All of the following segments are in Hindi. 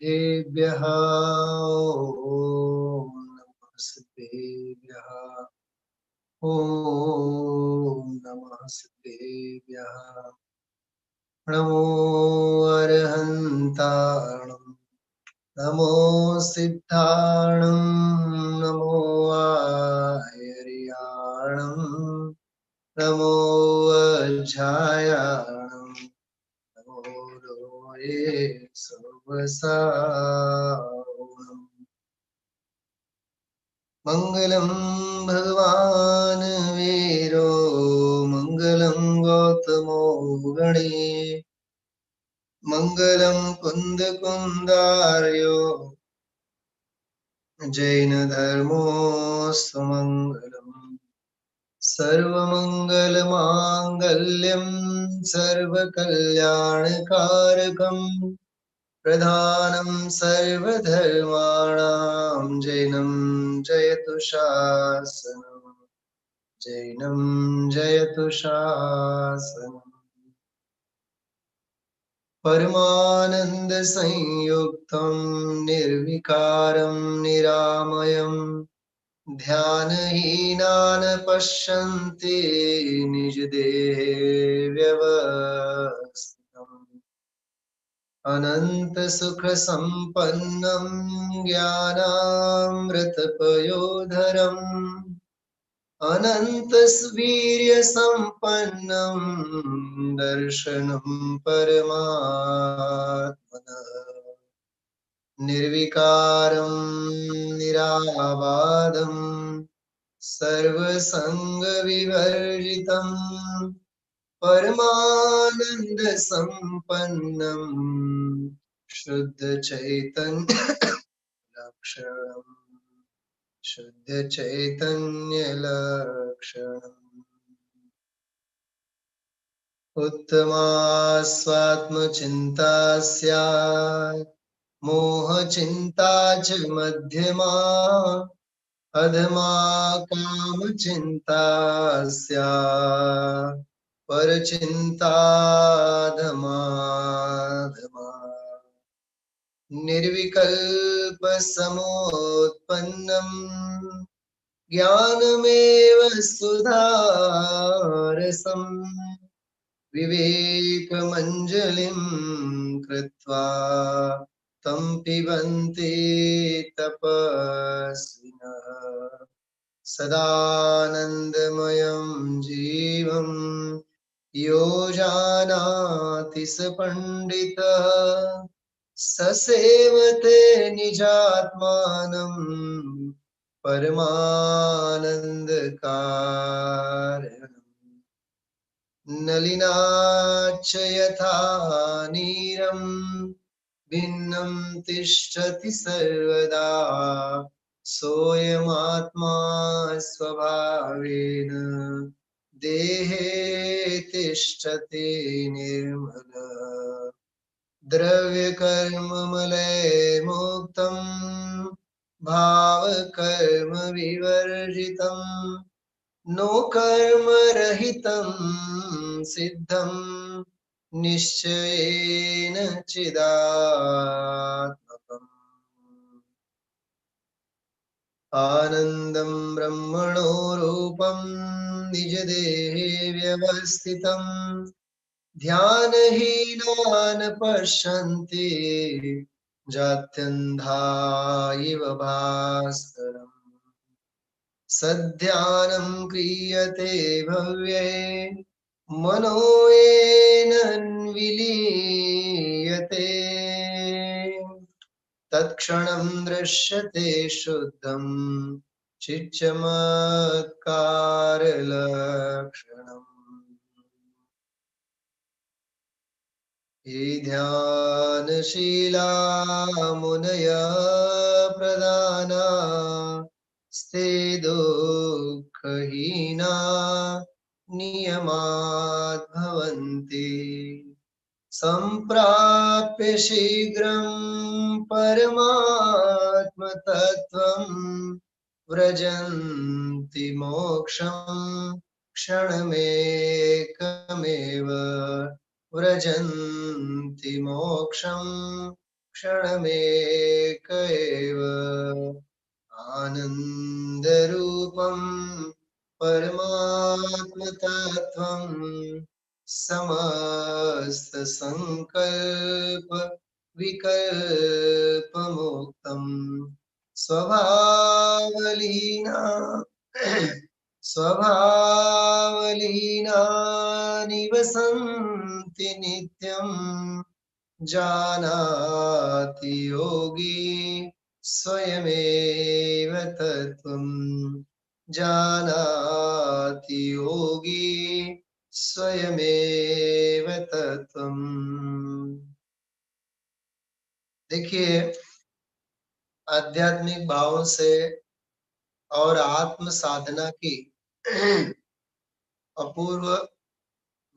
सिद्धेभ्यः ॐ नमः सिद्धेभ्यः ॐ नमः सिद्धेभ्यः नमो अरहन्ताणं नमो सिद्धाणं नमो आयर्याणं नमो अज्झायाणं नमो लोये सर्वसावणम् मङ्गलं भगवान् वीरो मङ्गलं गौतमो गणे मङ्गलं कुन्दकुन्दार्यो जैनधर्मोऽस्तु मङ्गलम् सर्वमङ्गलमाङ्गल्यं सर्वकल्याणकारकम् प्रधानं सर्वधर्माणां जैनं जयतु शासनम् जैनं जयतु शासनम् परमानन्दसंयुक्तं निर्विकारं निरामयं ध्यानहीनान् पश्यन्ति निजदेहे व्यवस्थितम् अनन्तसुखसम्पन्नं ज्ञानामृतपयोधरम् अनन्तवीर्यसम्पन्नं दर्शनं परमात्मनः निर्विकारं निराबाधं सर्वसङ्गविवर्जितं परमानन्दसम्पन्नं शुद्धचैतन्यलक्षणम् शुद्धचैतन्यलक्षणम् उत्तमा स्वात्मचिन्ता स्यात् मोहचिन्ता च मध्यमा अधमा कामचिन्ता स्यात् परचिन्ता धमा निर्विकल्पसमोत्पन्नम् ज्ञानमेव सुधारसम् विवेकमञ्जलिं कृत्वा तं पिबन्ति तपस्विनः सदानन्दमयं जीवं यो जानाति स पण्डितः स सेवते निजात्मानं परमानन्दकारणम् नलिनाच्च यथा नीरं भिन्नं तिष्ठति सर्वदा सोऽयमात्मा स्वभावेन देहे तिष्ठति निर्मलः द्रव्यकर्ममलैर्मुक्तं भावकर्म विवर्जितम् नो कर्मरहितं सिद्धं निश्चयेन चिदात्मकम् आनन्दं ब्रह्मणो रूपं निजदेहे व्यवस्थितं ध्यानहीनान् पश्यन्ति जात्यन्धा इव भास्करम् सध्यानं क्रियते भव्ये मनो येनन्विलीयते तत्क्षणं दृश्यते शुद्धं चिच्चमत्कारलक्षणम् ये ध्यानशीला मुनयः प्रधाना स्ते दुःखहीना नियमात् भवन्ति सम्प्राप्य शीघ्रं परमात्मतत्त्वं व्रजन्ति मोक्षं क्षणमेकमेव व्रजन्ति मोक्षं क्षणमेक एव आनन्दरूपं परमात्मतत्त्वं समस्तसङ्कल्प विकल्पमुक्तम् स्वभावलीना स्वभावलीना निवसन्ति नित्यम् जानाति योगी स्वयमेव तत्त्वम् जानाति योगी स्वयमेव तत्त्वम्। देखिए, आध्यात्मिक भावों से और आत्म साधना की अपूर्व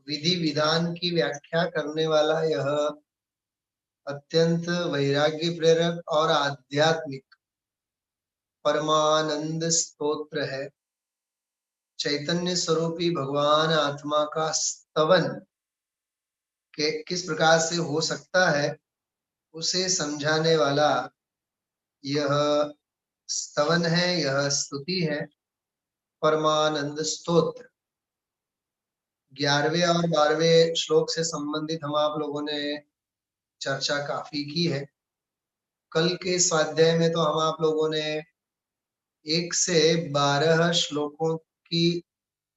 विधि विधान की व्याख्या करने वाला यह अत्यंत वैराग्य प्रेरक और आध्यात्मिक परमानंद स्तोत्र है। चैतन्य स्वरूपी भगवान आत्मा का स्तवन के किस प्रकार से हो सकता है उसे समझाने वाला यह स्तवन है, यह स्तुति है, परमानंद स्तोत्र। 11वें और 12वें श्लोक से संबंधित हम आप लोगों ने चर्चा काफी की है। कल के स्वाध्याय में तो हम आप लोगों ने 1 से 12 श्लोकों की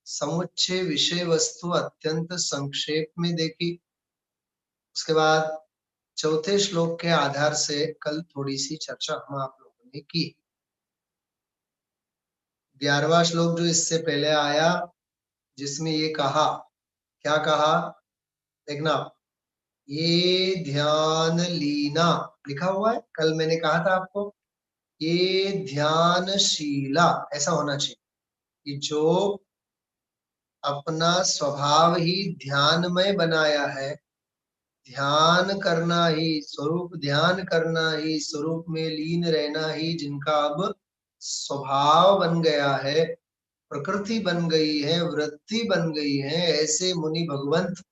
समुच्चय विषय वस्तु अत्यंत संक्षेप में देखी। उसके बाद चौथे श्लोक के आधार से कल थोड़ी सी चर्चा हम आप लोगों ने की। 11वां श्लोक जो इससे पहले आया, जिसमें ये कहा, क्या कहा देखना, ये ध्यान लीना लिखा हुआ है। कल मैंने कहा था आपको ये ध्यानशीला ऐसा होना चाहिए कि जो अपना स्वभाव ही ध्यानमय बनाया है, ध्यान करना ही स्वरूप, ध्यान करना ही स्वरूप में लीन रहना ही जिनका अब स्वभाव बन गया है, प्रकृति बन गई है, वृत्ति बन गई है, ऐसे मुनि भगवंत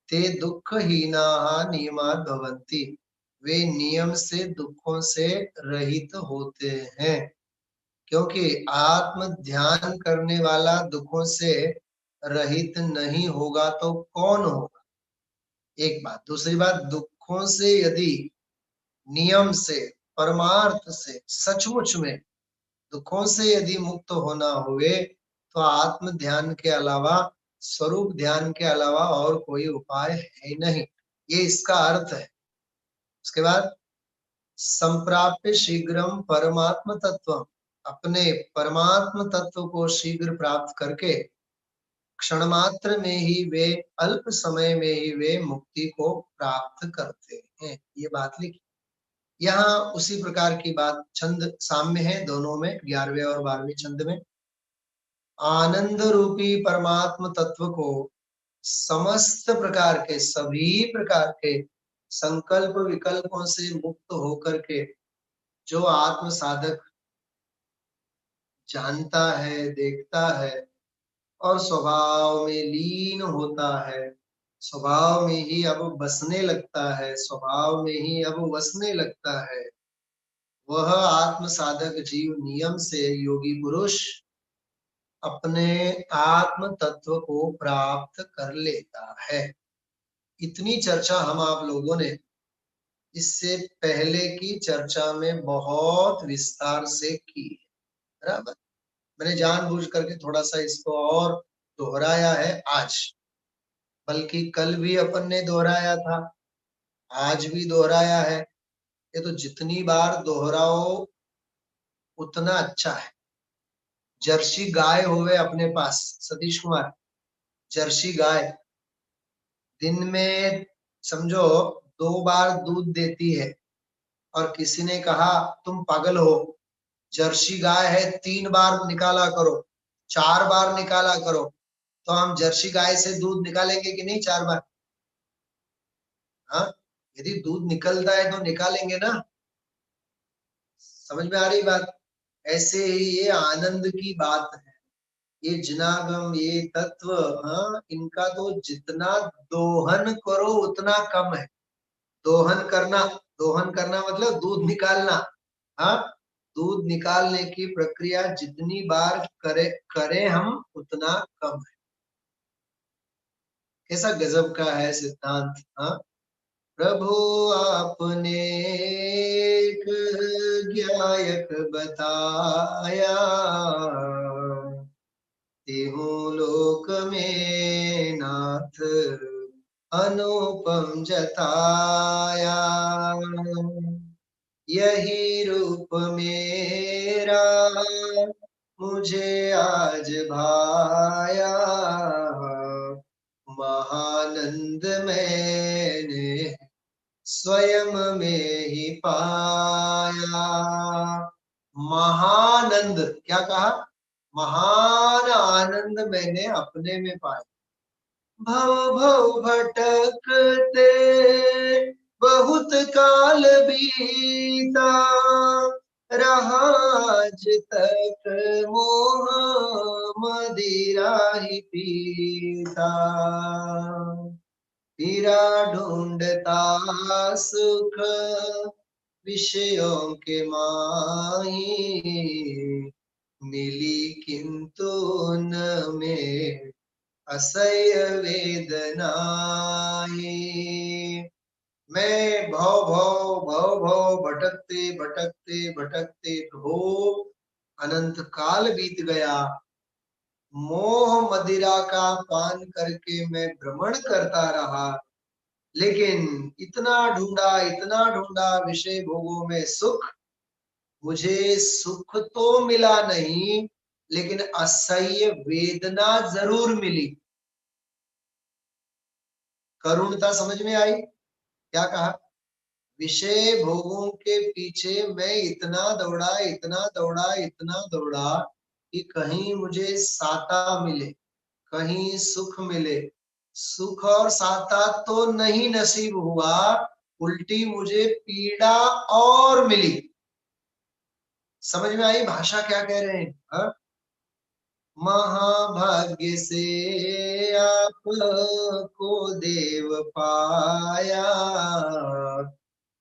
ते दुःखहीना नियमात् भवन्ति, वे नियम से दुखों से रहित होते हैं। क्योंकि आत्म ध्यान करने वाला दुखों से रहित नहीं होगा तो कौन होगा, एक बात। दूसरी बात, दुखों से यदि नियम से, परमार्थ से, सचमुच में दुखों से यदि मुक्त होना हुए तो आत्म ध्यान के अलावा, स्वरूप ध्यान के अलावा और कोई उपाय है नहीं, ये इसका अर्थ है। उसके बाद संप्राप्य शीघ्रम परमात्म तत्व, अपने परमात्म तत्व को शीघ्र प्राप्त करके क्षण मात्र में ही वे, अल्प समय में ही वे मुक्ति को प्राप्त करते हैं, ये बात लिखी। यहाँ उसी प्रकार की बात छंद साम्य है दोनों में, 11वें और 12वें छंद में। आनंद रूपी परमात्म तत्व को समस्त प्रकार के, सभी प्रकार के संकल्प विकल्पों से मुक्त होकर के जो आत्म साधक जानता है, देखता है और स्वभाव में लीन होता है, स्वभाव में ही अब बसने लगता है, स्वभाव में ही अब वसने लगता है, वह आत्म साधक जीव नियम से, योगी पुरुष अपने आत्म तत्व को प्राप्त कर लेता है। इतनी चर्चा हम आप लोगों ने इससे पहले की चर्चा में बहुत विस्तार से की है, बराबर। मैंने जानबूझ करके थोड़ा सा इसको और दोहराया है आज, बल्कि कल भी अपन ने दोहराया था, आज भी दोहराया है। ये तो जितनी बार दोहराओ उतना अच्छा है। जर्सी गाय होवे अपने पास, सतीश कुमार, जर्सी गाय दिन में समझो 2 बार दूध देती है, और किसी ने कहा तुम पागल हो, जर्सी गाय है 3 बार निकाला करो, 4 बार निकाला करो, तो हम जर्सी गाय से दूध निकालेंगे कि नहीं 4 बार? हाँ, यदि दूध निकलता है तो निकालेंगे ना। समझ में आ रही बात? ऐसे ही ये आनंद की बात है, ये जिनागम, ये तत्व, हाँ, इनका तो जितना दोहन करो उतना कम है। दोहन करना, दोहन करना मतलब दूध निकालना। हाँ, दूध निकालने की प्रक्रिया जितनी बार करें हम उतना कम है। कैसा गजब का है सिद्धांत। हाँ, प्रभु आपने एक ज्ञायक बताया, तेहु लोक में नाथ अनुपम जताया। यही रूप मेरा मुझे आज भाया, महानंद मैंने स्वयं में ही पाया। महानंद क्या कहा? महान आनंद मैंने अपने में पाया। भव भव भटकते बहुत काल बीता, रहा आज तक मोह मदिरा ही पीता। पीरा ढूंढता सुख विषयों के माही, मिली किंतु न में असह्य वेदनाई। मैं भव भव भव भव भटकते भटकते भटकते प्रभु अनंत काल बीत गया। मोह मदिरा का पान करके मैं भ्रमण करता रहा, लेकिन इतना ढूंढा विषय भोगों में सुख, मुझे सुख तो मिला नहीं, लेकिन असह्य वेदना जरूर मिली। करुणता समझ में आई? क्या कहा? विषय भोगों के पीछे मैं इतना दौड़ा इतना दौड़ा इतना दौड़ा कि कहीं मुझे साता मिले, कहीं सुख मिले। सुख और साता तो नहीं नसीब हुआ, उल्टी मुझे पीड़ा और मिली। समझ में आई भाषा क्या कह रहे हैं? हा? महाभाग्य से आपको देव पाया,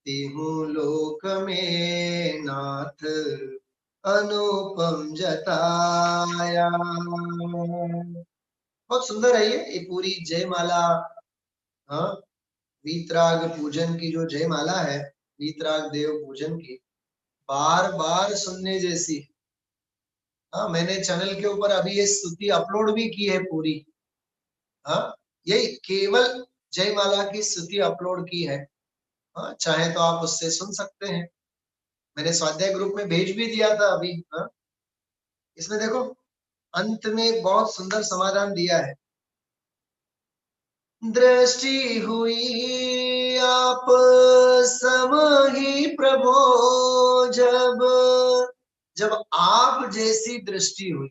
तिहु लोक में नाथ अनुपम जताया। बहुत सुंदर है ये पूरी जयमाला। हाँ, वीतराग पूजन की जो जयमाला है, वीतराग देव पूजन की, बार बार सुनने जैसी। हाँ, मैंने चैनल के ऊपर अभी ये स्तुति अपलोड भी की है पूरी। हाँ, यही केवल जयमाला की स्तुति अपलोड की है। हाँ, चाहे तो आप उससे सुन सकते हैं। मैंने स्वाध्याय ग्रुप में भेज भी दिया था अभी। हाँ, इसमें देखो अंत में बहुत सुंदर समाधान दिया है। दृष्टि हुई आप समही प्रभो, जब जब आप जैसी दृष्टि हुई,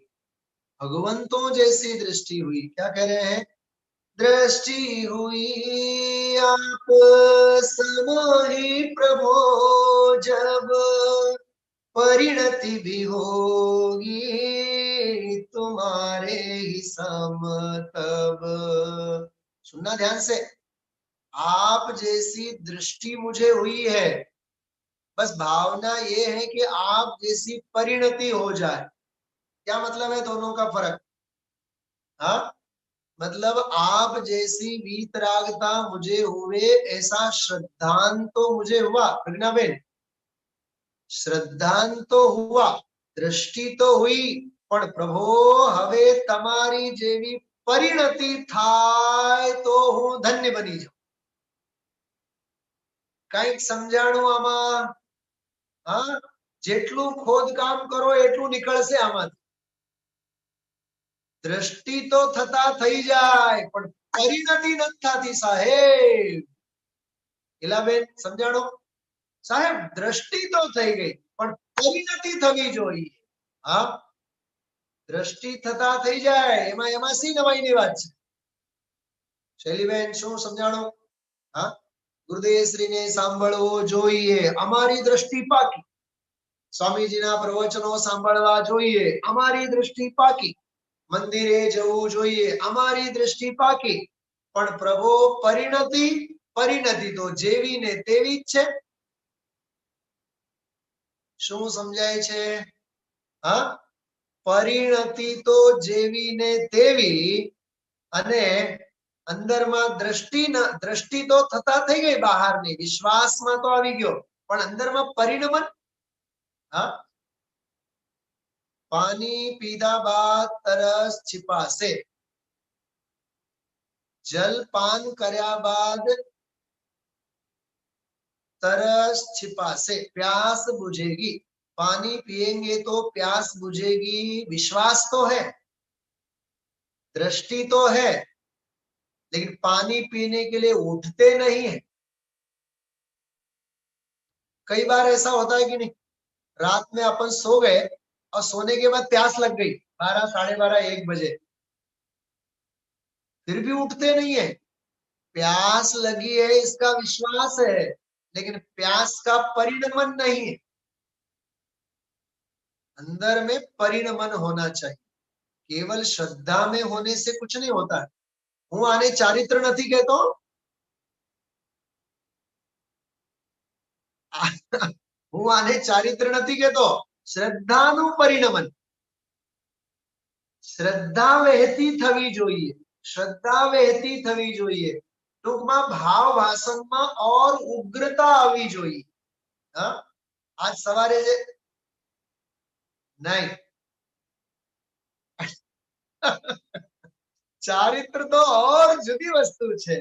भगवंतों जैसी दृष्टि हुई। क्या कह रहे हैं? दृष्टि हुई आप समही प्रभो, जब परिणति भी होगी तुम्हारे ही सम तब। सुनना ध्यान से। आप जैसी दृष्टि मुझे हुई है, बस भावना ये है कि आप जैसी परिणति हो जाए। क्या मतलब है दोनों का फर्क? हाँ, मतलब आप जैसी वीतरागता मुझे हुए, ऐसा श्रद्धांत तो मुझे हुआ। प्रज्ञाबेन, श्रद्धांत तो हुआ, दृष्टि तो हुई, पण प्रभो હવે તમારી જેવી પરિણતિ થાય તો હું ધન્ય બની જાઉં। કઈક સમજાણું આમાં? હા, જેટલું ખોદકામ કરો એટલું નીકળશે આમાંથી। दृष्टि तो थता થઈ જાય, પણ પરિણતિ નથી થતી સાહેબ। ઈલાબેન સમજાણો? સાહેબ दृष्टि तो થઈ ગઈ, પણ પરિણતિ થવી જોઈએ। હા, दृष्टि थता થઈ જાય, એમાં સી નવાઈની વાત છે? શૈલીબેન શું સમજાણો? હા, ગુરુદેવશ્રીને સાંભળવો જોઈએ, અમારી દૃષ્ટિ પાકી। સ્વામીજીના પ્રવચનો સાંભળવા જોઈએ, અમારી દૃષ્ટિ પાકી। મંદિરે જવું જોઈએ, અમારી દૃષ્ટિ પાકી। પણ પ્રભુ પરિણતિ, પરિણતિ તો જેવી ને તેવી જ છે। શું સમજાય છે? હા, પરિણતિ તો જેવી ને તેવી, અને અંદરમાં દ્રષ્ટિ તો થતા થઈ ગઈ બહારની, વિશ્વાસમાં તો આવી ગયો, પણ અંદરમાં પરિણમન. હા, પાણી પીધા બાદ તરસ छिपाશે, जल पान કર્યા બાદ तरस छिपासे, प्यास बुझेगी। पानी पिएंगे तो प्यास बुझेगी, विश्वास तो है, दृष्टि तो है, लेकिन पानी पीने के लिए उठते नहीं है। कई बार ऐसा होता है कि नहीं, रात में अपन सो गए और सोने के बाद प्यास लग गई 12, 12:30, 1 बजे, फिर भी उठते नहीं है। प्यास लगी है इसका विश्वास है, लेकिन प्यास का परिणमन नहीं है। अंदर में परिणमन होना चाहिए। केवल श्रद्धा में होने से कुछ नहीं होता है। હું આને ચારિત્ર નથી કહેતો, હું આને ચારિત્ર નથી કહેતો, શ્રદ્ધાનું પરિણમન। શ્રદ્ધા વહેતી થવી જોઈએ, શ્રદ્ધા વહેતી થવી જોઈએ, ટૂંકમાં ભાવ ભાષણમાં और ઉગ્રતા આવવી જોઈએ। હા, આજ સવારે જે નહીં, ચારિત્ર તો और જુદી વસ્તુ છે।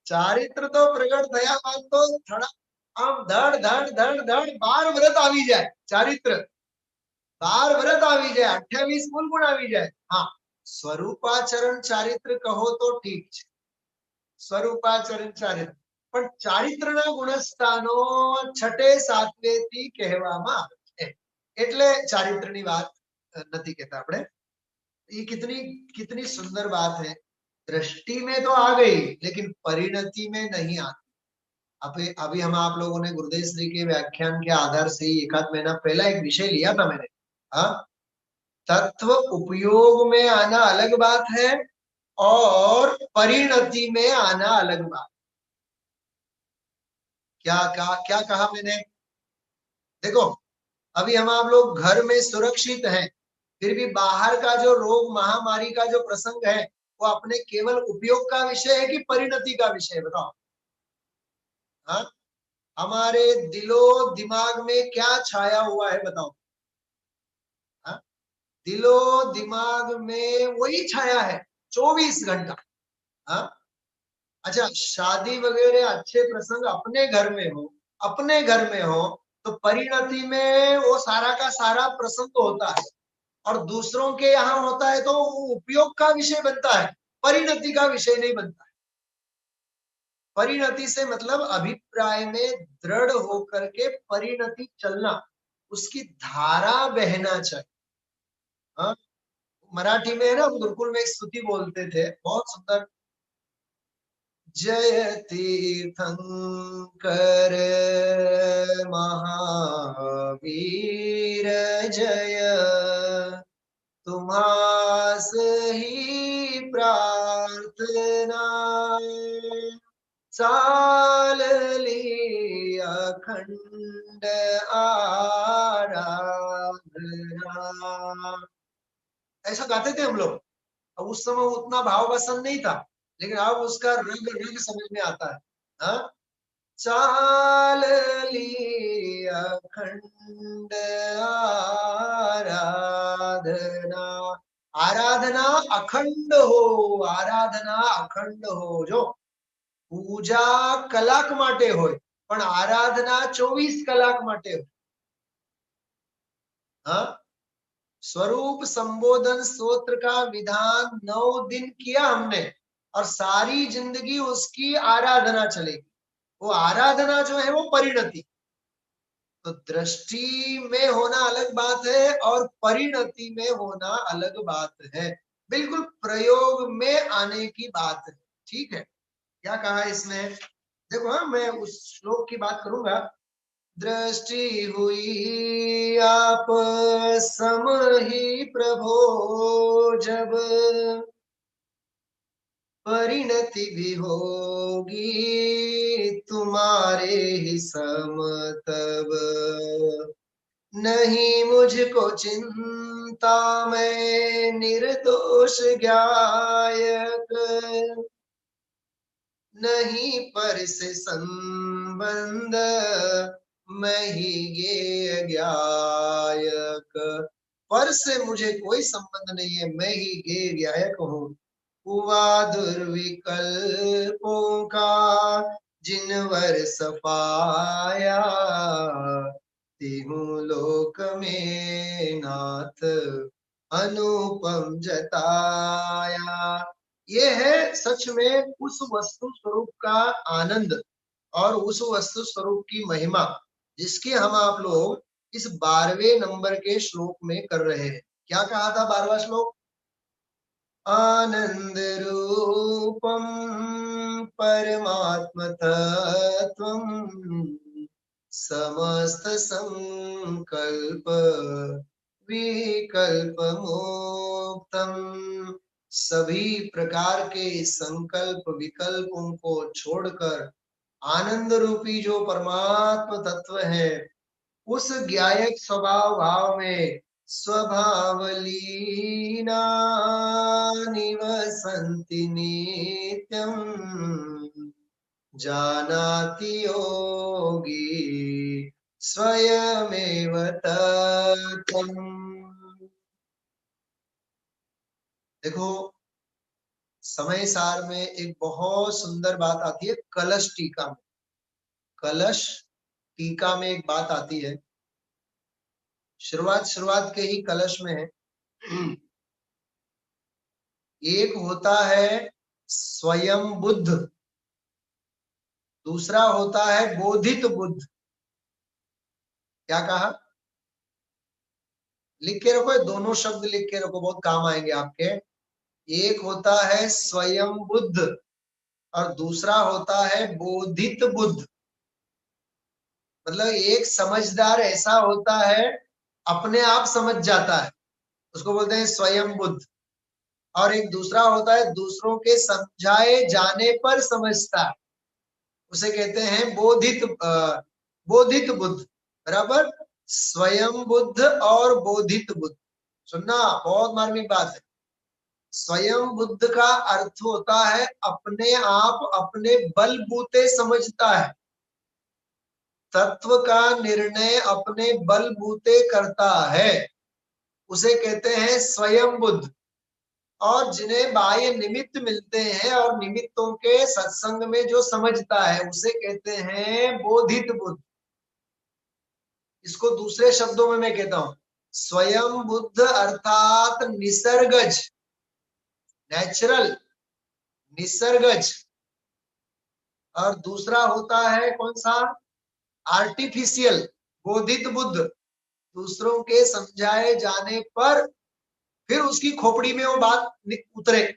ચારિત્ર તો પ્રગટ થયા બાદ તો થોડા આમ ધડ ધડ ધડ ધડ 12 વ્રત આવી જાય। ચારિત્ર 12 વ્રત આવી જાય, 28 મૂળ ગુણ આવી જાય। હા, સ્વરૂપાચરણ ચારિત્ર કહો તો ઠીક છે, સ્વરૂપાચરણ ચારિત્ર, પણ ચારિત્રના ગુણસ્થાનો 6, 7 થી કહેવામાં આવે છે, એટલે ચારિત્રની વાત નથી કહેતા આપણે। ये कितनी कितनी सुंदर बात है। दृष्टि में तो आ गई, लेकिन परिणति में नहीं आती। अभी हम आप लोगों ने गुरुदेव श्री के व्याख्यान के आधार से ही 1 आध महीना पहला एक विषय लिया था मैंने। हाँ, तत्व उपयोग में आना अलग बात है और परिणति में आना अलग बात। क्या कहा मैंने? देखो, अभी हम आप लोग घर में सुरक्षित हैं, फिर भी बाहर का जो रोग महामारी का जो प्रसंग है, वो अपने केवल उपयोग का विषय है कि परिणति का विषय है? बताओ। हाँ, हमारे दिलो दिमाग में क्या छाया हुआ है बताओ। हाँ, दिलो दिमाग में वही छाया है 24 घंटा। हाँ, अच्छा, शादी वगैरह अच्छे प्रसंग अपने घर में हो, अपने घर में हो, तो परिणति में वो सारा का सारा प्रसंग होता है, और दूसरों के यहाँ होता है तो वो उपयोग का विषय बनता है, परिणति का विषय नहीं बनता है। परिणति से मतलब अभिप्राय में दृढ़ होकर के परिणति चलना, उसकी धारा बहना चाहिए। हाँ, मराठी में है ना, गुरुकुल में एक स्तुति बोलते थे, बहुत सुंदर। जय तीर्थंकर महावीर जय, तुम्हास ही प्रार्थना, चालली अखंड आराधना। ऐसा गाते थे हम लोग। अब उस समय उतना भाव वसन नहीं था, लेकिन अब उसका रंग रंग समझ में आता है। हाँ, चाल ली अखंड आराधना, आराधना अखंड हो, आराधना अखंड हो। जो पूजा कलाक માટે હોય, પણ આરાધના 24 કલાક માટે હોય। हाँ, स्वरूप संबोधन स्तोत्र का विधान 9 दिन किया हमने, और सारी जिंदगी उसकी आराधना चलेगी। वो आराधना जो है वो परिणति। तो दृष्टि में होना अलग बात है और परिणति में होना अलग बात है, बिल्कुल प्रयोग में आने की बात है। ठीक है, क्या कहा इसमें? देखो, हाँ, मैं उस श्लोक की बात करूंगा। दृष्टि हुई आप सम ही प्रभो जब, परिणति भी होगी तुम्हारे ही सम तब। नहीं मुझको चिंता, मैं निर्दोष गायक, नहीं पर से संबंध, मैं ही गेय गायक। पर से मुझे कोई संबंध नहीं है, मैं ही गेय गायक हूँ। हुआ दुर्विकल्पों का जिनवर सफाया, तिहु लोक में नाथ अनुपम जताया। ये है सच में उस वस्तु स्वरूप का आनंद और उस वस्तु स्वरूप की महिमा, जिसकी हम आप लोग इस 12वें नंबर के श्लोक में कर रहे हैं। क्या कहा था 12वां श्लोक? आनंद रूपम परमात्म तत्वम, समस्त संकल्प विकल्प मुक्तम। सभी प्रकार के संकल्प विकल्पों को छोड़कर आनंद रूपी जो परमात्म तत्व है, उस ज्ञायक स्वभाव भाव में स्वभाव लीना निवसन्ति नित्यम, जानाति योगी स्वयमेव तत्त्वम्। देखो, समय सार में एक बहुत सुंदर बात आती है कलश टीका में। कलश टीका में एक बात आती है, शुरुआत के ही कलश में है। एक होता है स्वयं बुद्ध, दूसरा होता है बोधित बुद्ध। क्या कहा? लिख के रखो, दोनों शब्द लिख के रखो, बहुत काम आएंगे आपके। एक होता है स्वयं बुद्ध और दूसरा होता है बोधित बुद्ध। मतलब एक समझदार ऐसा होता है, अपने आप समझ जाता है, उसको बोलते हैं स्वयं बुद्ध। और एक दूसरा होता है दूसरों के समझाए जाने पर समझता है, उसे कहते हैं बोधित बुद्ध। बराबर, स्वयं बुद्ध और बोधित बुद्ध। सुनना, बहुत मार्मिक बात है। स्वयं बुद्ध का अर्थ होता है अपने आप अपने बलबूते समझता है, तत्व का निर्णय अपने बलबूते करता है, उसे कहते हैं स्वयं बुद्ध। और जिन्हें बाह्य निमित्त मिलते हैं और निमित्तों के सत्संग में जो समझता है, उसे कहते हैं बोधित बुद्ध। इसको दूसरे शब्दों में मैं कहता हूं, स्वयं बुद्ध अर्थात निसर्गज, नेचुरल, निसर्गज। और दूसरा होता है कौन सा? आर्टिफिशियल, बोधित बुद्ध। दूसरों के समझाए जाने पर फिर उसकी खोपड़ी में वो बात उतरे,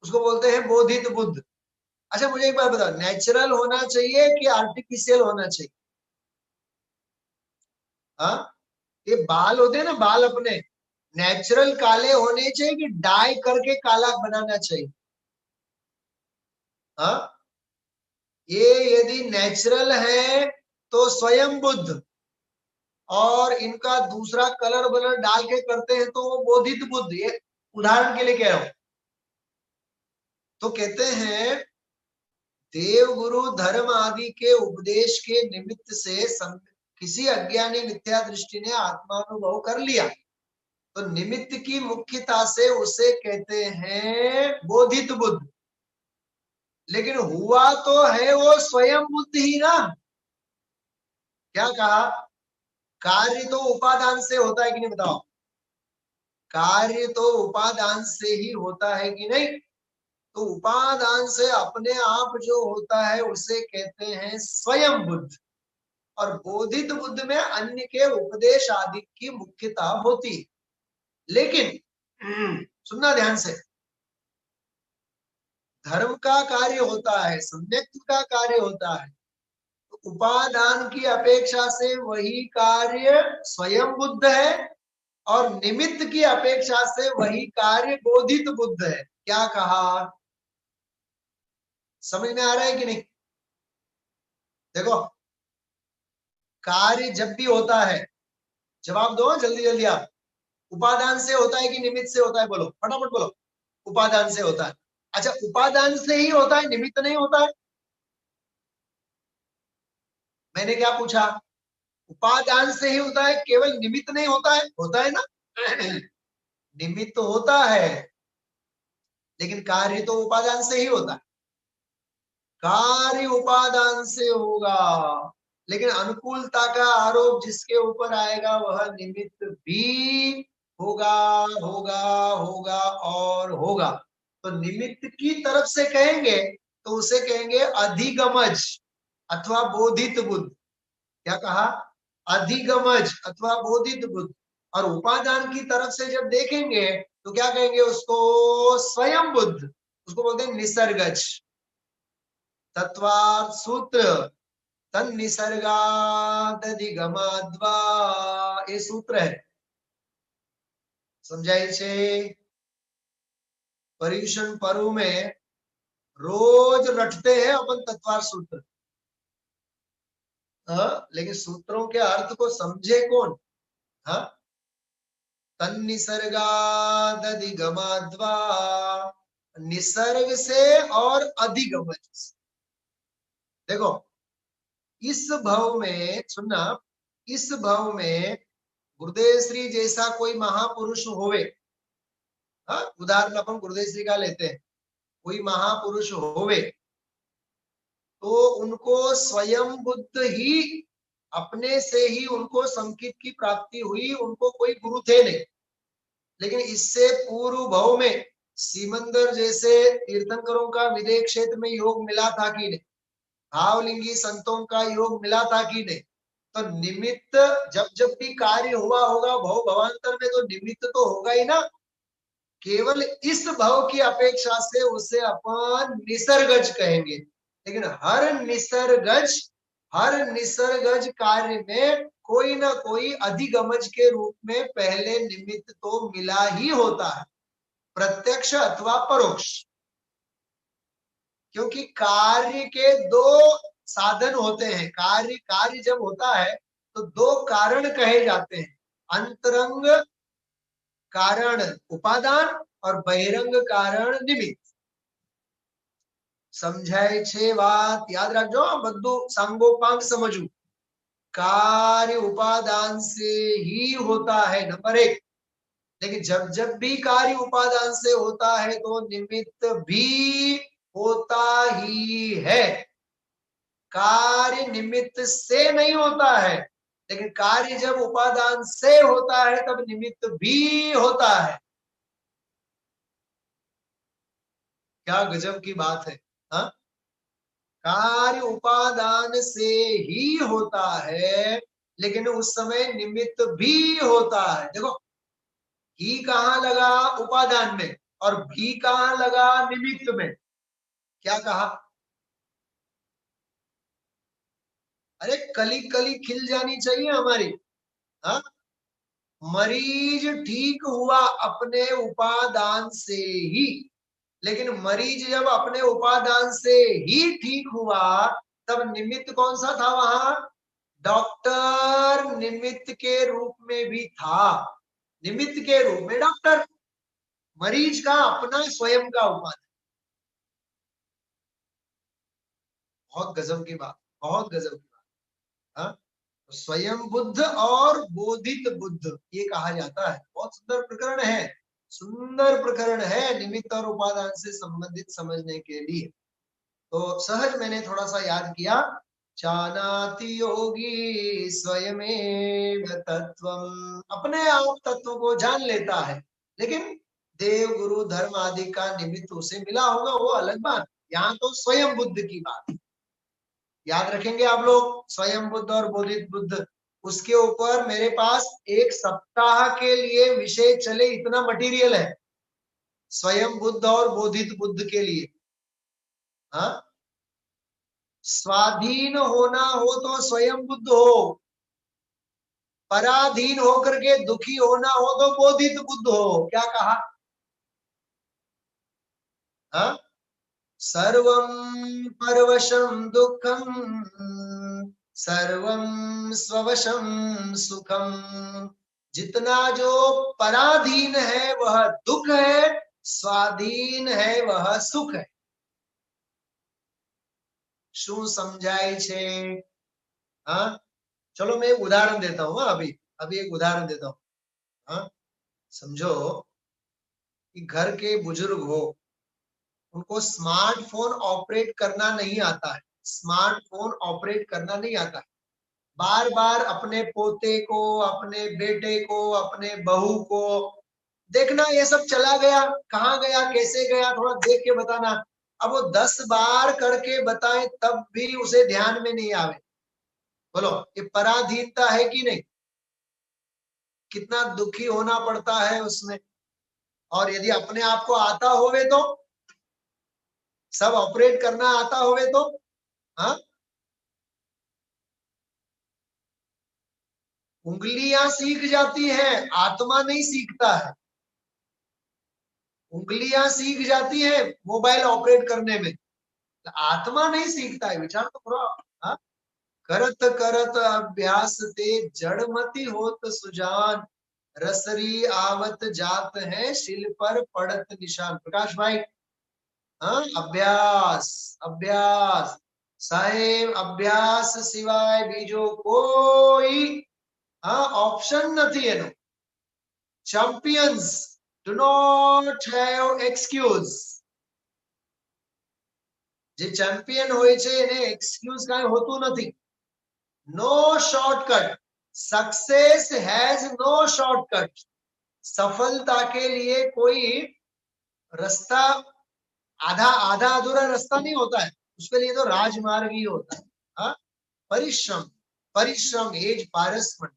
उसको बोलते हैं बोधित बुद्ध। अच्छा, मुझे एक बात बताओ, नेचुरल होना चाहिए कि आर्टिफिशियल होना चाहिए? हाँ, ये बाल होते हैं ना, बाल अपने नेचुरल काले होने चाहिए कि डाई करके काला बनाना चाहिए? हाँ, ये यदि नेचुरल है तो स्वयं बुद्ध, और इनका दूसरा कलर वलर डाल के करते हैं तो वो बोधित बुद्ध। ये उदाहरण के लिए कह रहा हूं। तो कहते हैं देव गुरु धर्म आदि के उपदेश के निमित्त से किसी अज्ञानी मिथ्या दृष्टि ने आत्मानुभव कर लिया, तो निमित्त की मुख्यता से उसे कहते हैं बोधित बुद्ध। लेकिन हुआ तो है वो स्वयं बुद्ध ही ना। क्या कहा? कार्य तो उपादान से होता है कि नहीं, बताओ? कार्य तो उपादान से ही होता है कि नहीं? तो उपादान से अपने आप जो होता है उसे कहते हैं स्वयं बुद्ध। और बोधित बुद्ध में अन्य के उपदेश आदि की मुख्यता होती है। लेकिन सुनना ध्यान से, धर्म का कार्य होता है, सम्यक्त का कार्य होता है, तो उपादान की अपेक्षा से वही कार्य स्वयं बुद्ध है, और निमित्त की अपेक्षा से वही कार्य बोधित बुद्ध है। क्या कहा? समझ में आ रहा है कि नहीं? देखो, कार्य जब भी होता है, जवाब दो जल्दी जल्दी आप। उपादान से होता है कि निमित्त से होता है? बोलो फटाफट बोलो। उपादान से होता है। अच्छा, उपादान से ही होता है, निमित्त नहीं होता है? मैंने क्या पूछा? उपादान से ही होता है, केवल निमित्त नहीं होता है? होता है ना? निमित्त होता है, लेकिन कार्य तो उपादान से ही होता है। कार्य उपादान से होगा, लेकिन अनुकूलता का आरोप जिसके ऊपर आएगा वह निमित्त भी होगा, होगा, होगा और होगा। तो निमित्त की तरफ से कहेंगे तो उसे कहेंगे अधिगमज अथवा बोधित बुद्ध। क्या कहा? अधिगमज अथवा बोधित बुद्ध। और उपादान की तरफ से जब देखेंगे तो क्या कहेंगे उसको? स्वयं बुद्ध। उसको बोलते हैं निसर्गज। तत्वार्थ सूत्र तन निसर्गादधिगमाद्वा, ये सूत्र है। समझाई छे? पर्यूषण पर्व में रोज रटते हैं अपन तत्वार्थ सूत्र। हाँ, लेकिन सूत्रों के अर्थ को समझे कौन? हाँ, तन निसर्गादधिगमाद्वा, निसर्ग से और अधिगमज से। देखो, इस भव में सुनना, इस भव में गुरुदेव श्री जैसा कोई महापुरुष होवे, हाँ, उदाहरण अपन गुरुदेव श्री का लेते हैं, कोई महापुरुष होवे तो उनको स्वयं बुद्ध ही अपने से ही उनको संकित की प्राप्ति हुई, उनको कोई गुरु थे नहीं। लेकिन इससे पूर्व भव में सीमंदर जैसे तीर्थंकरों का विदेह क्षेत्र में योग मिला था कि नहीं? भावलिंगी संतों का योग मिला था कि नहीं? तो निमित्त जब जब भी कार्य हुआ होगा भव भवांतर में, तो निमित्त तो होगा ही ना। केवल इस भव की अपेक्षा से उसे अपन निसर्गज कहेंगे। लेकिन हर निसर्गज कार्य में कोई ना कोई अधिगमज के रूप में पहले निमित्त तो मिला ही होता है, प्रत्यक्ष अथवा परोक्ष। क्योंकि कार्य के दो साधन होते हैं। कार्य कार्य जब होता है तो दो कारण कहे जाते हैं, अंतरंग कारण उपादान और बहिरंग कारण निमित्त। समझाए छे बात? याद रखो, बद्दू सांगोपांग समझू। कार्य उपादान से ही होता है, नंबर एक। लेकिन जब जब भी कार्य उपादान से होता है तो निमित्त भी होता ही है। कार्य निमित्त से नहीं होता है, लेकिन कार्य जब उपादान से होता है तब निमित्त भी होता है। क्या गजब की बात है। हाँ, कार्य उपादान से ही होता है, लेकिन उस समय निमित्त भी होता है। देखो, ही कहाँ लगा? उपादान में। और भी कहाँ लगा? निमित्त में। क्या कहा? अरे कली कली खिल जानी चाहिए हमारी। हाँ, मरीज ठीक हुआ अपने उपादान से ही, लेकिन मरीज जब अपने उपादान से ही ठीक हुआ तब निमित्त कौन सा था वहां? डॉक्टर निमित्त के रूप में भी था। निमित्त के रूप में डॉक्टर, मरीज का अपना स्वयं का उपादान। बहुत गजब की बात, बहुत गजब की बात। हाँ, स्वयं बुद्ध और बोधित बुद्ध ये कहा जाता है। बहुत सुंदर प्रकरण है, सुंदर प्रकरण है निमित्त और उपादान से संबंधित समझने के लिए। तो सहज मैंने थोड़ा सा याद किया। जानाति योगी स्वयमेव तत्वम, अपने आप तत्व को जान लेता है, लेकिन देव गुरु धर्म आदि का निमित्त उसे मिला होगा, वो अलग बात। यहाँ तो स्वयं बुद्ध की बात याद रखेंगे आप लोग। स्वयं बुद्ध और बोधित बुद्ध, उसके ऊपर मेरे पास एक सप्ताह के लिए विषय चले इतना मटेरियल है, स्वयं बुद्ध और बोधित बुद्ध के लिए। हाँ, स्वाधीन होना हो तो स्वयं बुद्ध हो, पराधीन होकर के दुखी होना हो तो बोधित बुद्ध हो। क्या कहा? हाँ, सर्वं परवशं दुःखं सर्वं स्ववशं सुखम। जितना जो पराधीन है वह दुख है, स्वाधीन है वह सुख है। शू समझाय छे? हाँ, चलो मैं एक उदाहरण देता हूँ। अभी अभी एक उदाहरण देता हूँ। हाँ, समझो कि घर के बुजुर्ग हो, उनको स्मार्टफोन ऑपरेट करना नहीं आता है। स्मार्टफोन ऑपरेट करना नहीं आता है। बार बार अपने पोते को, अपने बेटे को, अपने बहू को देखना, ये सब चला गया, कहाँ गया, कैसे गया, थोड़ा देख के बताना। अब वो 10 बार करके बताए तब भी उसे ध्यान में नहीं आवे। बोलो, ये पराधीनता है कि नहीं? कितना दुखी होना पड़ता है उसमें। और यदि अपने आप को आता होवे तो, सब ऑपरेट करना आता होवे तो, हाँ, उंगलियां सीख जाती हैं, आत्मा नहीं सीखता है। उंगलियां सीख जाती है मोबाइल ऑपरेट करने में, आत्मा नहीं सीखता है। विचार तो करो। हाँ? करत करत अभ्यास ते जड़मति होत सुजान, रसरी आवत जात है शिल पर पड़त निशान। प्रकाश भाई, हाँ, अभ्यास अभ्यास साहेब, अभ्यास सिवाय बीजो कोई हाँ ऑप्शन નથી એનો। Champions do not have excuse। જે ચેમ્પિયન હોય છે એને એક્સક્યુઝ કાંઈ હોતું નથી। No shortcut, success has no shortcut. सफलता के लिए कोई रास्ता, आधा आधा अधूरा रास्ता नहीं होता है, उसके लिए तो राजमार्ग ही होता है। हाँ? परिश्रम, परिश्रम एज पारसमण,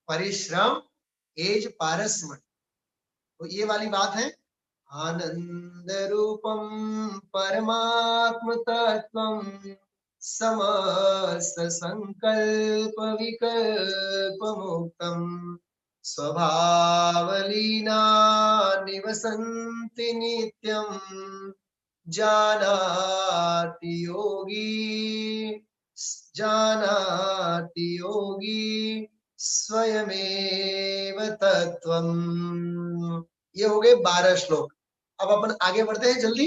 परिश्रम एज पारसमण। तो ये वाली बात है। आनंद रूपम परमात्म तत्वम, समस्त संकल्प विकल्प मुक्तम, स्वभावलीना निवसन्ति नित्यम, जानाति योगी, जानाति योगी स्वयमेव तत्वम। ये हो गए 12 श्लोक। अब अपन आगे बढ़ते हैं जल्दी।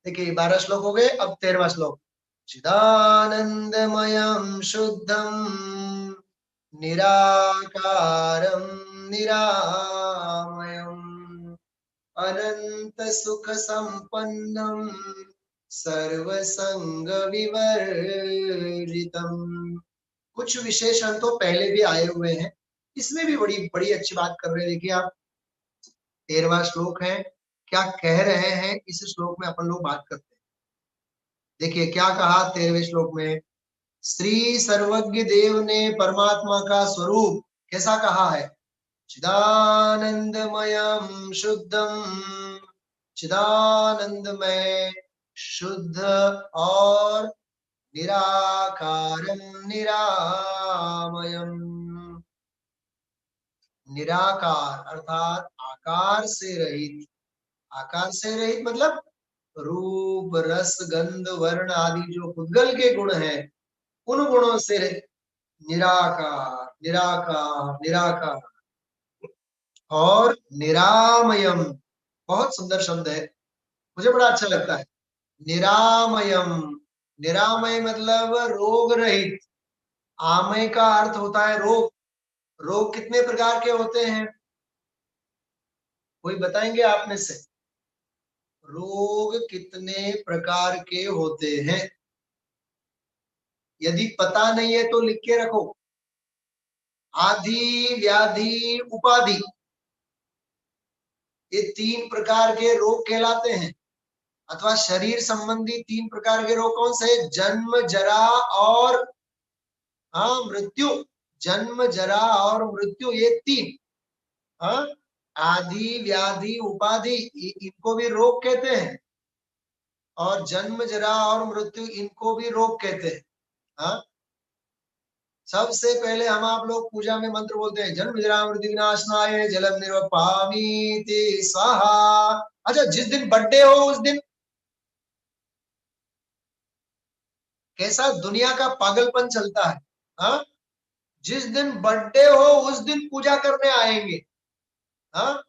देखिए 12 श्लोक हो गए, अब 13वां श्लोक। चिदानंदमयं शुद्धं निराकारं निरामयम् अनंत सुख संपन्नम सर्वसंग विवर्जितम। कुछ विशेषण तो पहले भी आए हुए हैं, इसमें भी बड़ी बड़ी अच्छी बात कर रहे हैं। देखिए आप, 13वां श्लोक है, क्या कह रहे हैं इस श्लोक में अपन लोग बात करते हैं। देखिए क्या कहा 13वें श्लोक में। श्री सर्वज्ञ देव ने परमात्मा का स्वरूप कैसा कहा है? चिदानंदमयम शुद्धम, चिदानंदमय, शुद्ध और निराकारम निरामयम। निराकार अर्थात आकार से रहित। आकार से रहित मतलब रूप रस गंध वर्ण आदि जो पुद्गल के गुण हैं, उन गुणों से निराकार निराकार निराकार। और निरामयम, बहुत सुंदर शब्द है, मुझे बड़ा अच्छा लगता है। निरामयम, निरामय मतलब रोग रहित। आमय का अर्थ होता है रोग। रोग कितने प्रकार के होते हैं, कोई बताएंगे आप में से? रोग कितने प्रकार के होते हैं? यदि पता नहीं है तो लिख के रखो। आदि व्याधि उपाधि, ये 3 प्रकार के रोग कहलाते हैं। अथवा शरीर संबंधी 3 प्रकार के रोग कौन से? जन्म जरा और मृत्यु। जन्म जरा और मृत्यु, ये 3। आदि व्याधि उपाधि, इनको भी रोग कहते हैं। और जन्म जरा और मृत्यु, इनको भी रोग कहते हैं। हाँ, सबसे पहले हम आप लोग पूजा में मंत्र बोलते हैं, जन्म जरा मृत्यु विनाशनाय जलम निर्वपामीति स्वाहा। अच्छा, जिस दिन बर्थडे हो उस दिन कैसा दुनिया का पागलपन चलता है। हाँ, जिस दिन बर्थडे हो उस दिन पूजा करने आएंगे। हाँ,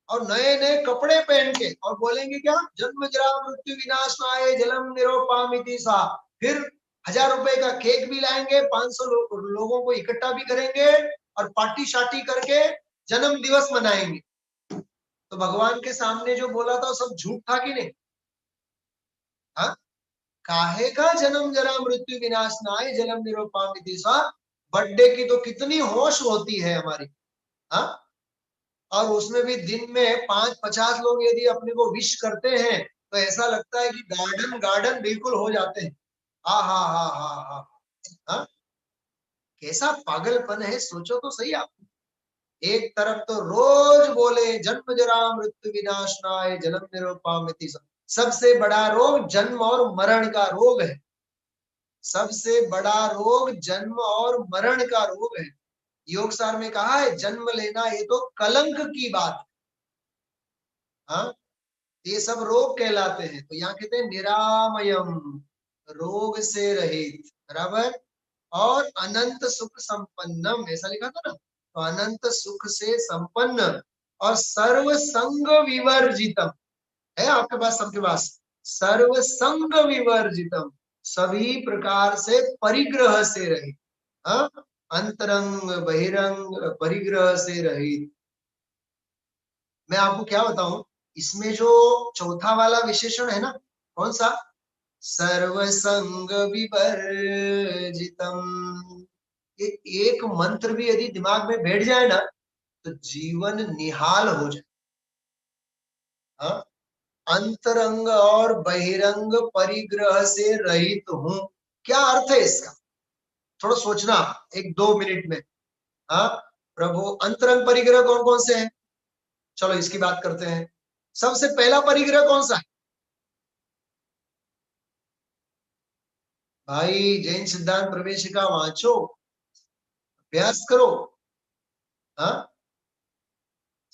और नए नए कपड़े पहन के और बोलेंगे क्या, जन्म जरा मृत्यु विनाशाय जलम निरोपामिति सा। फिर 1000 रुपए का केक भी लाएंगे, 500 लोगों को इकट्ठा भी करेंगे और पार्टी शार्टी करके जन्म दिवस मनाएंगे। तो भगवान के सामने जो बोला था सब झूठ था कि नहीं? हाँ, काहे का जन्म जरा मृत्यु विनाशनाय जलम निरोपामिति सा। बर्थडे की तो कितनी होश होती है हमारी। हाँ, और उसमें भी दिन में 5-50 लोग यदि अपने को विश करते हैं तो ऐसा लगता है कि गार्डन गार्डन बिल्कुल हो जाते हैं। हा हा हा हा हा हा। कैसा पागलपन है, सोचो तो सही आप। एक तरफ तो रोज बोले जन्म जरा मृत्यु विनाशनाय जन्म निरोपामिति सा। सबसे बड़ा रोग जन्म और मरण का रोग है। सबसे बड़ा रोग जन्म और मरण का रोग है। योग सार में कहा है जन्म लेना ये तो कलंक की बात है। हाँ, ये सब रोग कहलाते हैं। तो यहाँ कहते हैं निरामयम, रोग से रहित, बराबर, और अनंत सुख संपन्नम, ऐसा लिखा था ना। तो अनंत सुख से संपन्न और सर्व संग विवर्जितम है आपके पास, सबके पास। सर्व संग विवर्जितम, सभी प्रकार से परिग्रह से रहित। हाँ, अंतरंग बहिरंग परिग्रह से रहित। मैं आपको क्या बताऊं, इसमें जो चौथा वाला विशेषण है ना, कौन सा, सर्वसंग विवर्जितम, ये एक मंत्र भी यदि दिमाग में बैठ जाए ना तो जीवन निहाल हो जाए। हाँ? अंतरंग और बहिरंग परिग्रह से रहित हूं, क्या अर्थ है इसका, थोड़ा सोचना 1-2 मिनट में। हाँ, प्रभु अंतरंग परिग्रह कौन कौन से हैं, चलो इसकी बात करते हैं। सबसे पहला परिग्रह कौन सा है भाई, जैन सिद्धांत प्रवेशिका वांचो, अभ्यास करो। हाँ,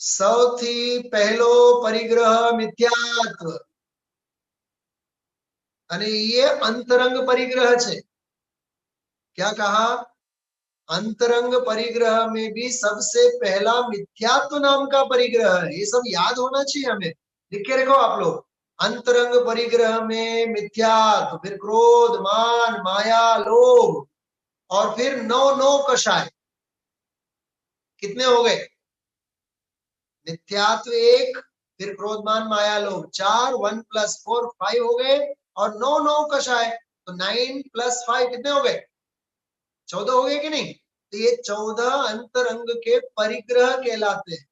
સૌથી પહેલો પરિગ્રહ મિથ્યાત્વ, અને ये अंतरंग परिग्रह છે। क्या कहा, अंतरंग परिग्रह में भी सबसे पहला मिथ्यात्व नाम का परिग्रह है। ये सब याद होना चाहिए हमें, लिख के रखो आप लोग। अंतरंग परिग्रह में मिथ्यात्व, फिर क्रोध मान माया लोभ, और फिर 9 कषाय, कितने हो गए, मिथ्यात्व 1, फिर क्रोधमान माया लोभ 4, 1 + 4 5 हो गए, और 9 कषाय, तो 9 + 5 कितने हो गए, 14 हो गए कि नहीं। तो ये 14 अंतरंग के परिग्रह कहलाते हैं।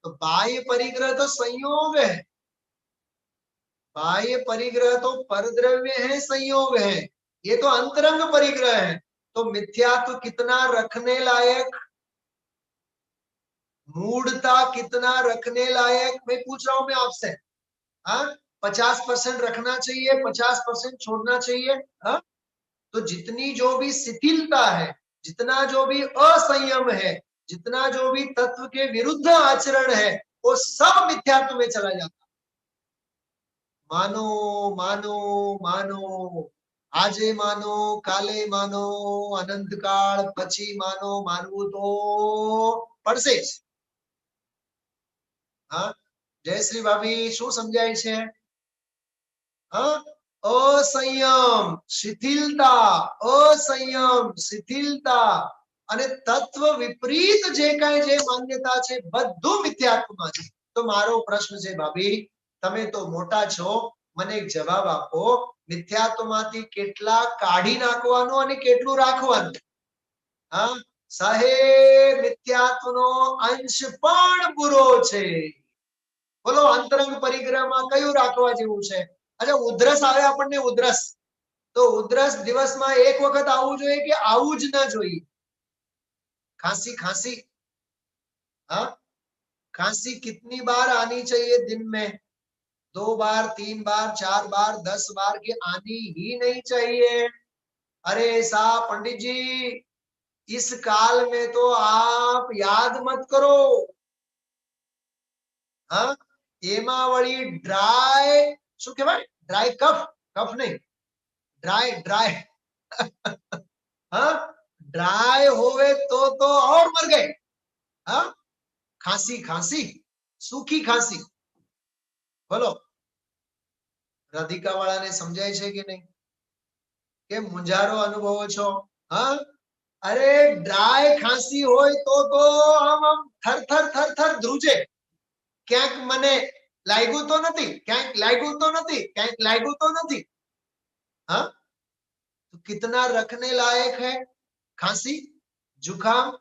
तो बाह्य परिग्रह तो संयोग है, बाह्य परिग्रह तो परद्रव्य है, संयोग है। ये तो अंतरंग परिग्रह है। तो मिथ्यात्व कितना रखने लायक, मूढ़ता कितना रखने लायक, मैं पूछ रहा हूं मैं आपसे। हाँ, 50% रखना चाहिए, 50% छोड़ना चाहिए। हाँ, तो जितनी जो भी शिथिलता है, जितना जो भी असंयम है, जितना जो भी तत्व के विरुद्ध आचरण है, वो सब मिथ्यात्व में चला जाता। मानो मानो मानो, आजे मानो, काले मानो, अनंत काल पछी मानो, मानवू तो પડશે જ। हाँ, जयश्री भाभी શું समझाय છે? हाँ, असंयम शिथिलता, असंयम शिथिलता અને તત્વ વિપરીત જે કાંઈ જે માન્યતા છે બધું મિથ્યાત્વમાં છે। તો મારો પ્રશ્ન છે ભાભી, તમે તો મોટા છો, મને એક જવાબ આપો, મિથ્યાત્વમાંથી કેટલા કાઢી નાખવાનું અને કેટલું રાખવાનું? हाँ, સાહેબ મિથ્યાત્વનો અંશ પણ બુરો છે। બોલો અંતરંગ પરિગ્રહમાં કયું રાખવા જેવું છે? अच्छा, उधरस आवे આપણને उधरस, तो उधरस દિવસમાં એક વખત આવવું જોઈએ કે આવવું જ ન જોઈએ? खांसी खांसी, हाँ, खांसी कितनी बार आनी चाहिए दिन में? 2 बार, 3 बार, 4 बार, 10 बार की आनी ही नहीं चाहिए। अरे साहब पंडित जी, इस काल में तो आप याद मत करो। हाँ, एमा वળી ड्राई શું કહેવાય, ड्राई कफ, कफ नहीं, ड्राई ड्राई हाँ, ड्राई होवे तो और मर गए। हाँ, खांसी खांसी, सूखी खांसी। बोलो, राधिका वाला ने समझाय छे कि नहीं? के मुंजारो अनुभव छो? हाँ, अरे ड्राई खांसी होय तो आम थर थर थर थर ध्रुजे। क्यांक मने लागू तो नहीं, क्यांक लागू तो नहीं, क्यांक लागू तो नहीं। हाँ, तो कितना रखने लायक है खांसी, जुकाम?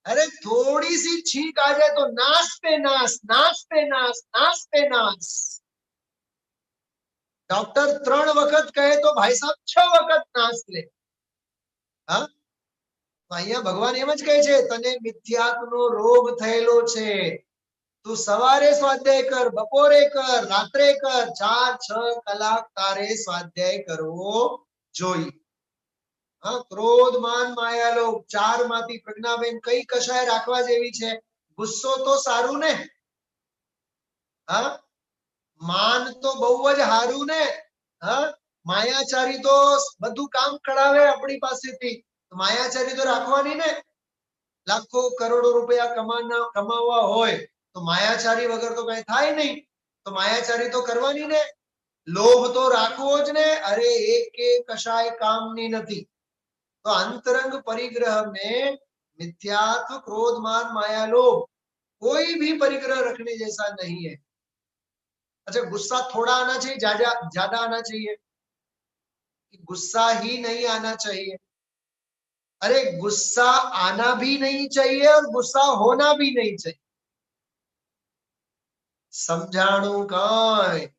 अरे थोड़ी सी छींक आ जाए तो नाश पे नाश, नाश पे नाश, नाश पे नाश। डॉक्टर 3 वखत कहे तो भाई साहब 6 वखत नाश ले। हाँ, અહીંયા ભગવાન એમ જ કહે છે, તને મિથ્યાત્વનો રોગ થયેલો છે, તું સવારે સ્વાધ્યાય કર, બપોરે કર, રાત્રે કર, 4-6 કલાક તારે સ્વાધ્યાય કરવો જોઈએ। हाँ, क्रोध मान माया लोभ 4 माथी प्रज्ञाबेन कई कशाय राखवा जेवी छे? गुस्सो तो सारू ने, हाँ, मान तो बहु ज हारू ने, हाँ, मायाचारी तो બધું કામ કરાવે આપણી પાસેથી, માયાચારી તો રાખવાની ને। लाखों करोड़ों रुपया कमावा होय तो मायाचारी वगर तो कई थाय नहीं, तो मायाचारी तो करवानी ने। लोभ तो राखवो ज ने। अरे एक कशाय कामनी नथी। तो अंतरंग परिग्रह में मिथ्यात्व, क्रोध, मान, माया, लोभ कोई भी परिग्रह रखने जैसा नहीं है। अच्छा, गुस्सा थोड़ा आना चाहिए, ज्यादा आना चाहिए? गुस्सा ही नहीं आना चाहिए। अरे गुस्सा आना भी नहीं चाहिए और गुस्सा होना भी नहीं चाहिए। समझाणु काय?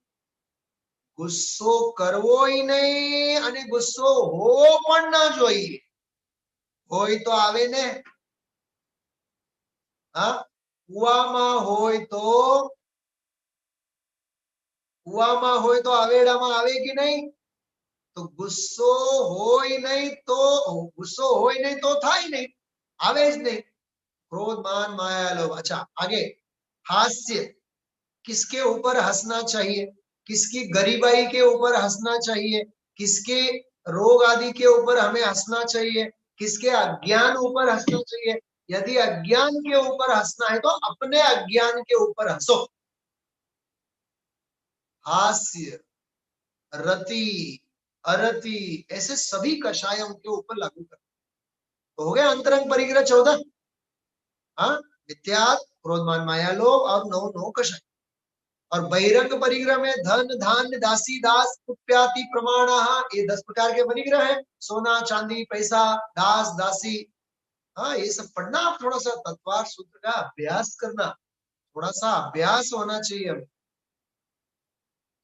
गुस्सो करवोय नहीं અને ગુસ્સો હોવો પણ ના જોઈએ। હોય તો આવે ને। હા, કુવામાં હોય તો આવેડામાં આવે કે નહીં? तो गुस्सो होय नहीं तो थाय नहीं, आवे ज नहीं। क्रोध, मान, माया, लोभ। अच्छा, आगे हास्य। किसके ऊपर हंसना चाहिए? किसकी गरीबाई के ऊपर हंसना चाहिए? किसके रोग आदि के ऊपर हमें हंसना चाहिए? किसके अज्ञान ऊपर हंसना चाहिए? यदि अज्ञान के ऊपर हंसना है तो अपने अज्ञान के ऊपर हंसो। हास्य, रति, अरति, ऐसे सभी कषायों के ऊपर लागू कर। तो हो गया अंतरंग परिग्रह 14। हाँ, मिथ्यात्व, क्रोध, मान, माया, लोभ और 9 कषाय। और बहिरंग परिग्रह में धन, धान्य, दासी, दास, कुप्याति, प्रमाण, ये 10 प्रकार के परिग्रह है। सोना, चांदी, पैसा, दास, दासी। हाँ, ये सब पढ़ना। आप थोड़ा सा तत्वार सूत्र का अभ्यास करना, थोड़ा सा अभ्यास होना चाहिए हमें।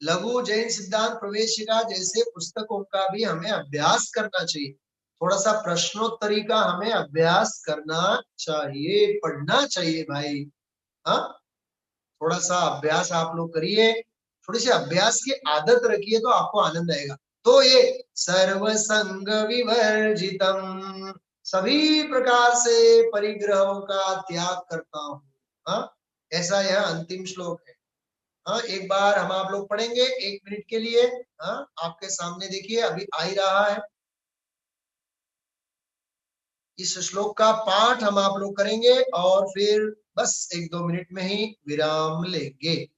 लघु जैन सिद्धांत प्रवेशिका जैसे पुस्तकों का भी हमें अभ्यास करना चाहिए। थोड़ा सा प्रश्नोत्तरी का हमें अभ्यास करना चाहिए, पढ़ना चाहिए भाई। हाँ, थोड़ा सा अभ्यास आप लोग करिए, थोड़ी सी अभ्यास की आदत रखिए तो आपको आनंद आएगा। तो ये सर्वसंग विवर्जितम, सभी प्रकार से परिग्रहों का त्याग करता हूँ। हाँ, ऐसा यह अंतिम श्लोक है। हाँ, एक बार हम आप लोग पढ़ेंगे 1 मिनट के लिए। हाँ, आपके सामने देखिए अभी आ ही रहा है। इस श्लोक का पाठ हम आप लोग करेंगे और फिर बस 1-2 मिनट में ही विराम लेंगे।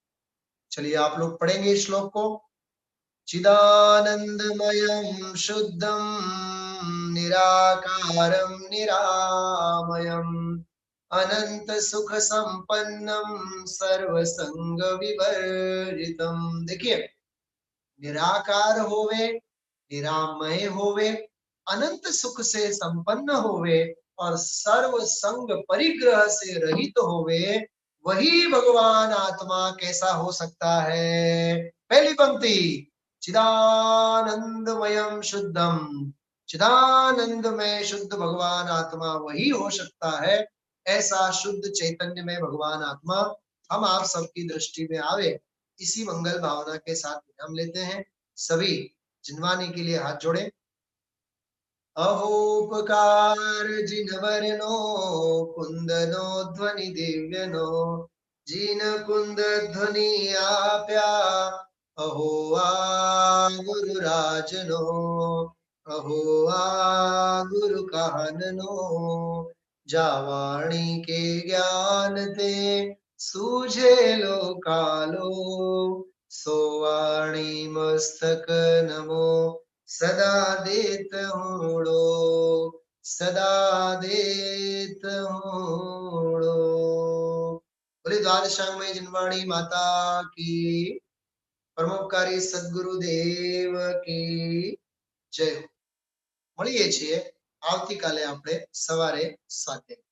चलिए आप लोग पढ़ेंगे इस श्लोक को। चिदानंदमयं शुद्धं निराकारं निरामयम् अनंत सुख संपन्नम सर्वसंग विवर्जितम। देखिए, निराकार होवे, निरामय होवे, अनंत सुख से संपन्न होवे और सर्व संग परिग्रह से रहित होवे, वही भगवान आत्मा कैसा हो सकता है? पहली पंक्ति, चिदानंदमयम शुद्धम, चिदानंदमय शुद्ध भगवान आत्मा वही हो सकता है। ऐसा शुद्ध चैतन्य में भगवान आत्मा हम आप सबकी दृष्टि में आवे, इसी मंगल भावना के साथ विराम लेते हैं। सभी जिनवानी के लिए हाथ जोड़े। अहोपकार जिनवरनो कुंदनो ध्वनि दिव्यनो, जिन कुंद ध्वनि आप्या अहो आ गुरुराजनो, अहो आ गुरु काननो, जावाणी के ज्ञान ते सूझे लो कालो, सोवाणी मस्तक नमो सदा देत हूड़ो, सदा देत हूड़ो। बोले द्वादशांगमय जिनवाणी माता की, પરમોપકારી સદગુરુદેવ की जय हो। મળીએ છીએ આવતીકાલે આપણે સવારે 7 વાગે।